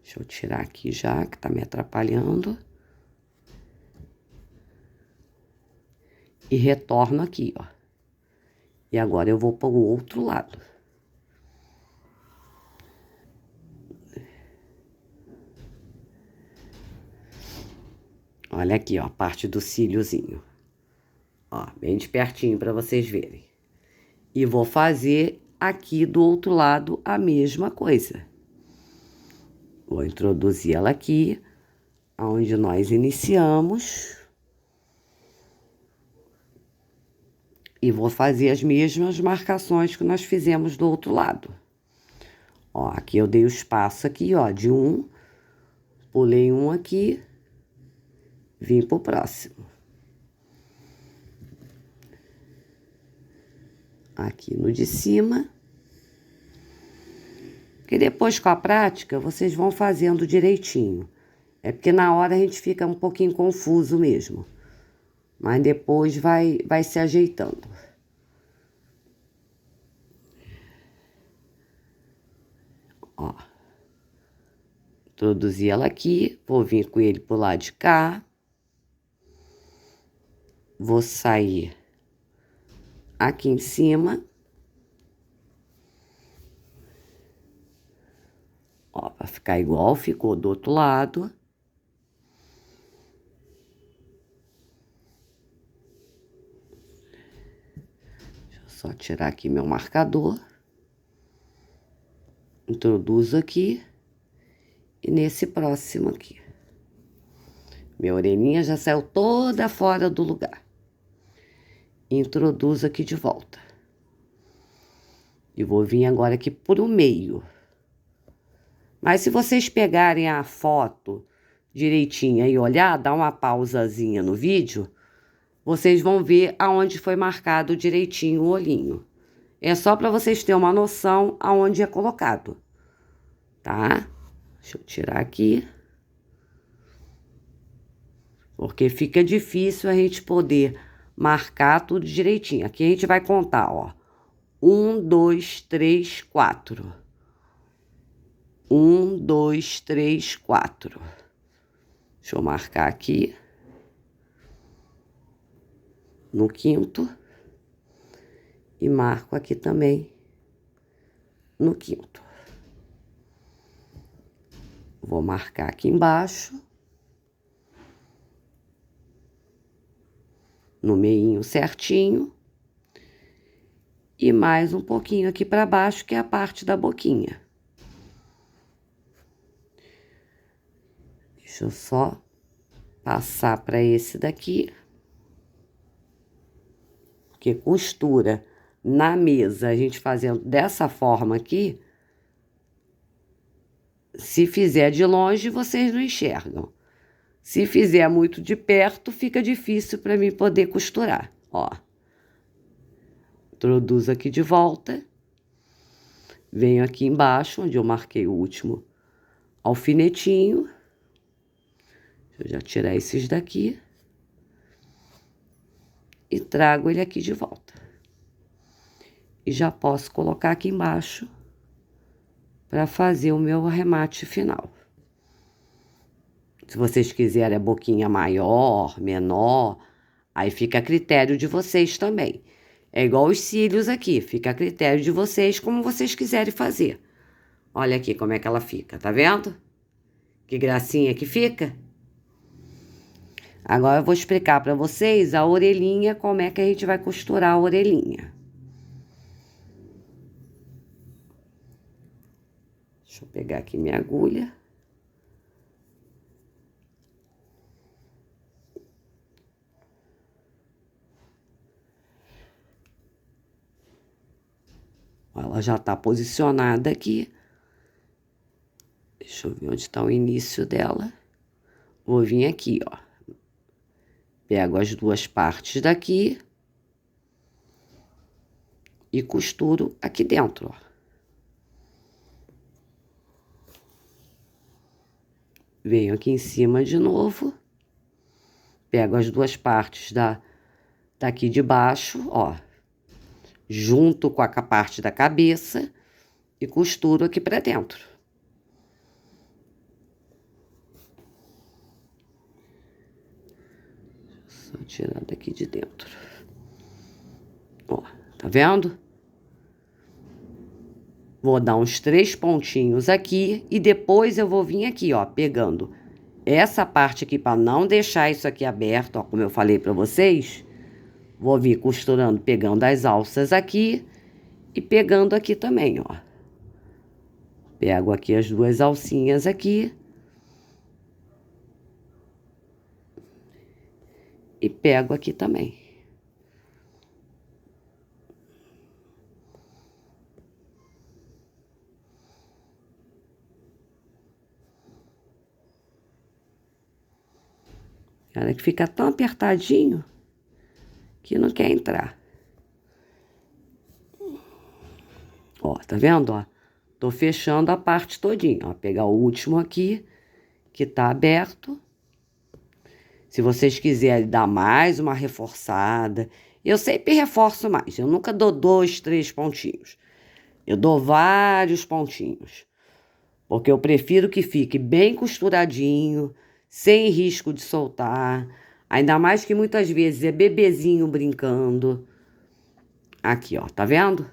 Deixa eu tirar aqui já, que tá me atrapalhando. E retorno aqui, ó. E agora eu vou para o outro lado. Olha aqui, ó, a parte do cíliozinho. Ó, bem de pertinho para vocês verem. E vou fazer aqui do outro lado a mesma coisa. Vou introduzir ela aqui, onde nós iniciamos. E vou fazer as mesmas marcações que nós fizemos do outro lado. Ó, aqui eu dei o espaço aqui, ó, de um. Pulei um aqui. Vim pro próximo. Aqui no de cima. Porque depois, com a prática, vocês vão fazendo direitinho. É porque na hora a gente fica um pouquinho confuso mesmo. Mas depois vai se ajeitando. Ó. Introduzi ela aqui. Vou vir com ele pro lado de cá. Vou sair aqui em cima. Ó, pra ficar igual ficou do outro lado. Deixa eu só tirar aqui meu marcador. Introduzo aqui. E nesse próximo aqui. Minha orelhinha já saiu toda fora do lugar. Introduzo aqui de volta. E vou vir agora aqui por o meio. Mas se vocês pegarem a foto direitinho e olhar, dar uma pausazinha no vídeo, vocês vão ver aonde foi marcado direitinho o olhinho. É só para vocês terem uma noção aonde é colocado, tá? Deixa eu tirar aqui. Porque fica difícil a gente poder marcar tudo direitinho. Aqui a gente vai contar, ó. 1, 2, 3, 4. 1, 2, 3, 4. Deixa eu marcar aqui. No quinto. E marco aqui também no quinto. Vou marcar aqui embaixo. No meinho certinho. E mais um pouquinho aqui para baixo, que é a parte da boquinha. Deixa eu só passar para esse daqui. Porque costura na mesa, a gente fazendo dessa forma aqui, se fizer de longe, vocês não enxergam. Se fizer muito de perto, fica difícil para mim poder costurar, ó. Introduzo aqui de volta. Venho aqui embaixo, onde eu marquei o último alfinetinho. Deixa eu já tirar esses daqui. E trago ele aqui de volta. E já posso colocar aqui embaixo para fazer o meu arremate final. Se vocês quiserem a boquinha maior, menor, aí fica a critério de vocês também. É igual os cílios aqui, fica a critério de vocês, como vocês quiserem fazer. Olha aqui como é que ela fica, tá vendo? Que gracinha que fica. Agora eu vou explicar para vocês a orelhinha, como é que a gente vai costurar a orelhinha. Deixa eu pegar aqui minha agulha. Ela já tá posicionada aqui. Deixa eu ver onde tá o início dela. Vou vir aqui, ó. Pego as duas partes daqui e costuro aqui dentro, ó. Venho aqui em cima de novo. Pego as duas partes daqui de baixo, ó. Junto com a parte da cabeça e costuro aqui pra dentro. Só tirar daqui de dentro. Ó, tá vendo? Vou dar uns 3 pontinhos aqui e depois eu vou vir aqui, ó, pegando essa parte aqui para não deixar isso aqui aberto, ó, como eu falei para vocês. Vou vir costurando, pegando as alças aqui e pegando aqui também, ó. Pego aqui as duas alcinhas aqui. E pego aqui também. Olha que fica tão apertadinho que não quer entrar. Ó, tá vendo, ó? Tô fechando a parte todinha, ó. Pegar o último aqui, que tá aberto. Se vocês quiserem dar mais uma reforçada, eu sempre reforço mais. Eu nunca dou 2, 3 pontinhos. Eu dou vários pontinhos. Porque eu prefiro que fique bem costuradinho, sem risco de soltar. Ainda mais que muitas vezes é bebezinho brincando. Aqui, ó, tá vendo?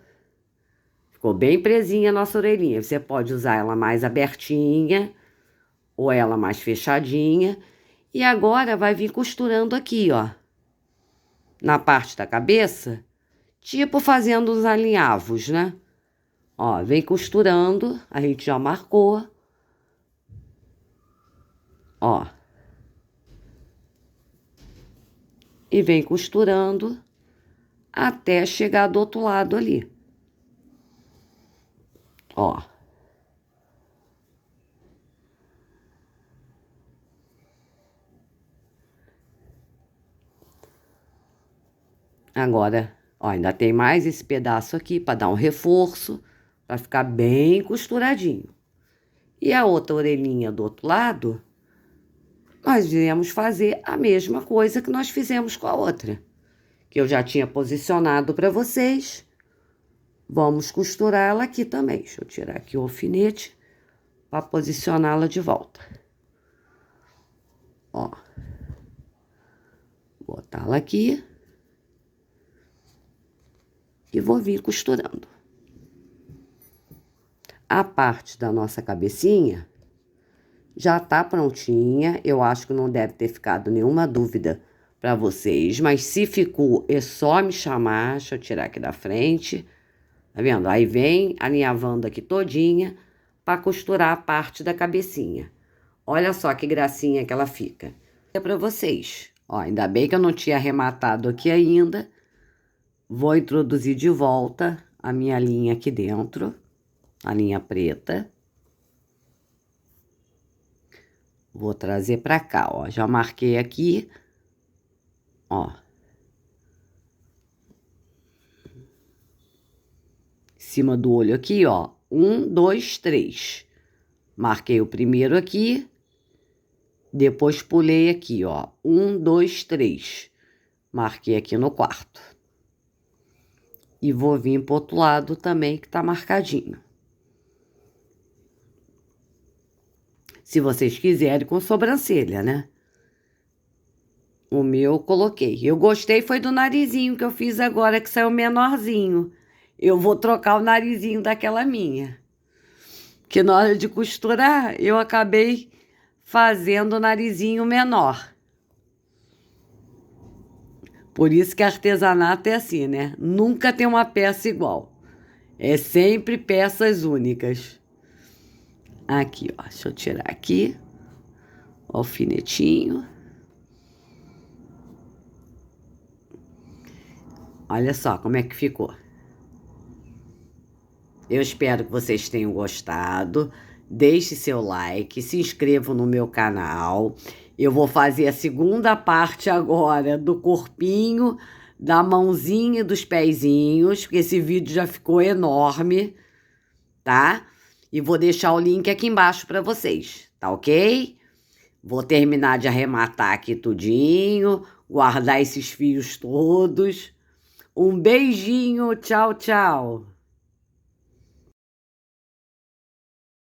Ficou bem presinha a nossa orelhinha. Você pode usar ela mais abertinha ou ela mais fechadinha. E agora vai vir costurando aqui, ó. Na parte da cabeça, tipo fazendo os alinhavos, né? Ó, vem costurando, a gente já marcou. Ó. E vem costurando até chegar do outro lado ali. Ó. Agora, ó, ainda tem mais esse pedaço aqui para dar um reforço, para ficar bem costuradinho. E a outra orelhinha do outro lado, nós viemos fazer a mesma coisa que nós fizemos com a outra, que eu já tinha posicionado para vocês. Vamos costurar ela aqui também. Deixa eu tirar aqui o alfinete para posicioná-la de volta. Ó. Botá-la aqui. E vou vir costurando. A parte da nossa cabecinha já tá prontinha. Eu acho que não deve ter ficado nenhuma dúvida para vocês. Mas se ficou, é só me chamar. Deixa eu tirar aqui da frente. Tá vendo? Aí vem alinhavando aqui todinha para costurar a parte da cabecinha. Olha só que gracinha que ela fica. É para vocês. Ó, ainda bem que eu não tinha arrematado aqui ainda. Vou introduzir de volta a minha linha aqui dentro, a linha preta. Vou trazer para cá, ó. Já marquei aqui, ó. Em cima do olho aqui, ó. 1, 2, 3. Marquei o primeiro aqui. Depois pulei aqui, ó. 1, 2, 3. Marquei aqui no quarto. E vou vir pro outro lado também, que tá marcadinho. Se vocês quiserem com sobrancelha, né? O meu eu coloquei. Eu gostei foi do narizinho que eu fiz agora, que saiu menorzinho. Eu vou trocar o narizinho daquela minha. Que na hora de costurar, eu acabei fazendo o narizinho menor. Por isso que artesanato é assim, né? Nunca tem uma peça igual. É sempre peças únicas. Aqui, ó. Deixa eu tirar aqui. O alfinetinho. Olha só como é que ficou. Eu espero que vocês tenham gostado. Deixe seu like, se inscrevam no meu canal. Eu vou fazer a segunda parte agora do corpinho, da mãozinha e dos pezinhos, porque esse vídeo já ficou enorme, tá? E vou deixar o link aqui embaixo para vocês, tá ok? Vou terminar de arrematar aqui tudinho, guardar esses fios todos. Um beijinho, tchau, tchau!